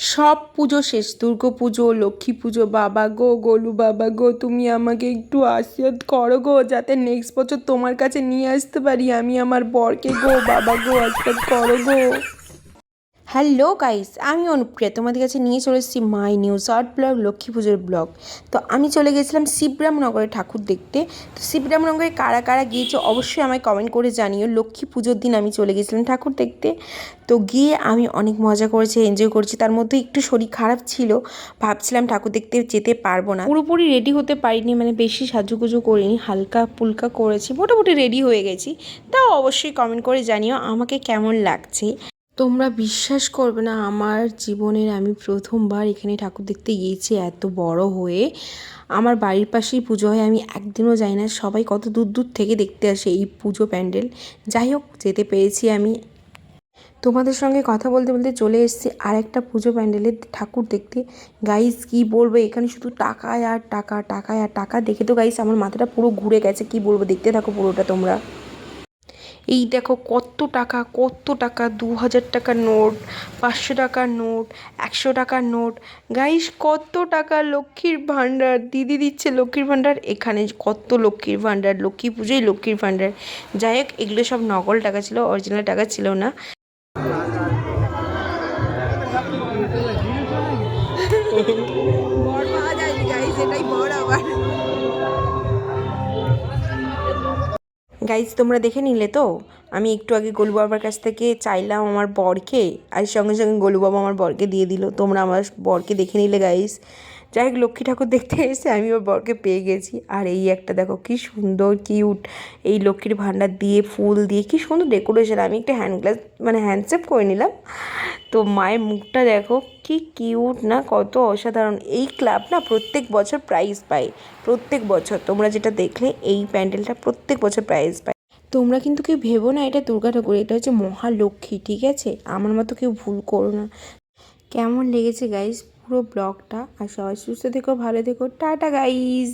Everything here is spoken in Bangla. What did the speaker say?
সব পুজো শেষ, দুর্গা পুজো, লক্ষ্মী পুজো। বাবা গো, গোলু বাবা গো, তুমি আমাকে একটু আশীর্বাদ করো গো, যাতে নেক্সট বছর তোমার কাছে নিয়ে আসতে পারি আমি আমার বরকে গো। বাবা গো, আশীর্বাদ করো গো। হ্যালো গাইস, আমি অনুপ্রিয়া তোমাদের কাছে নিয়ে চলে এসেছি my new short blog, Lakshmi পুজোর ব্লগ। তো আমি চলে গেছিলাম শিবরামনগরে ঠাকুর দেখতে। তো শিবরামনগরে কারা কারা গিয়েছে অবশ্যই আমায় কমেন্ট করে জানিও। লক্ষ্মী পুজোর দিন আমি চলে গেছিলাম ঠাকুর দেখতে। তো গিয়ে আমি অনেক মজা করেছি, এনজয় করেছি। তার মধ্যে একটু শরীর খারাপ ছিল, ভাবছিলাম ঠাকুর দেখতে যেতে পারবো না, পুরোপুরি রেডি হতে পারিনি, মানে বেশি সাজুগুজু করিনি, হালকা পুলকা করেছি, মোটামুটি রেডি হয়ে গেছি। তাও অবশ্যই কমেন্ট করে জানিও আমাকে কেমন লাগছে। তোমরা বিশ্বাস করবে না, আমার জীবনের আমি প্রথমবার এখানে ঠাকুর দেখতে গিয়েছি এত বড় হয়ে। আমার বাড়ির পাশেই পুজো হয়, আমি একদিনও যাই না, সবাই কত দূর দূর থেকে দেখতে আসে এই পুজো প্যান্ডেল। যাই হোক, যেতে পেরেছি আমি। তোমাদের সঙ্গে কথা বলতে বলতে চলে এসেছি আর একটা পুজো প্যান্ডেলের ঠাকুর দেখতে। গাইস কি বলবো, এখানে শুধু টাকায় আর টাকা, টাকায় আর টাকা। দেখে তো গাইস আমার মাথাটা পুরো ঘুরে গেছে, কি বলবো, দেখতে থাকো পুরোটা তোমরা। এই দেখো কত টাকা, কত টাকা, 2000 টাকার নোট, 500 টাকার নোট, 100 টাকার নোট। গাইস কত টাকা, লক্ষ্মীর ভাণ্ডার দিদি দিচ্ছে, লক্ষ্মীর ভাণ্ডার। এখানে কত লক্ষ্মীর ভাণ্ডার, লক্ষ্মী পুজোয় লক্ষ্মীর ভাণ্ডার। যাই হোক, এগুলো সব নকল টাকা ছিল, অরিজিনাল টাকা ছিল না। বর পাওয়া যায়নি গাইস, এটাই বর আবার। গাইজ তোমরা দেখে নিলে তো, আমি একটু আগে গোলু বাবার কাছ থেকে চাইলাম আমার বরকে, আর সঙ্গে সঙ্গে গোলু বাবা আমার বরকে দিয়ে দিল। তোমরা আমার বরকে দেখে নিলে গাইজ। যাই হোক, লক্ষ্মী ঠাকুর দেখতে এসে আমি ওর বরকে পেয়ে গেছি। আর এই একটা দেখো কি সুন্দর কিউট, এই লক্ষ্মীর ভাণ্ডার দিয়ে ফুল দিয়ে কি সুন্দর ডেকোরেশন। আমি একটা হ্যান্ড গ্লাস মানে হ্যান্ডশেপ করে নিলাম। তো মায়ের মুখটা দেখো কি কিউট না, কত অসাধারণ। এই ক্লাব না প্রত্যেক বছর প্রাইজ পায়, প্রত্যেক বছর। তোমরা যেটা দেখলে এই প্যান্ডেলটা প্রত্যেক বছর প্রাইজ পায়। তোমরা কিন্তু কেউ ভেবো না এটা দুর্গা ঠাকুর, এটা হচ্ছে মহালক্ষ্মী, ঠিক আছে? আমার মতো কেউ ভুল করো না। কেমন লেগেছে গাইজ পুরো ব্লগটা? আর সবাই সুস্থ থেকো, ভালো থেকো, টাটা গাইজ।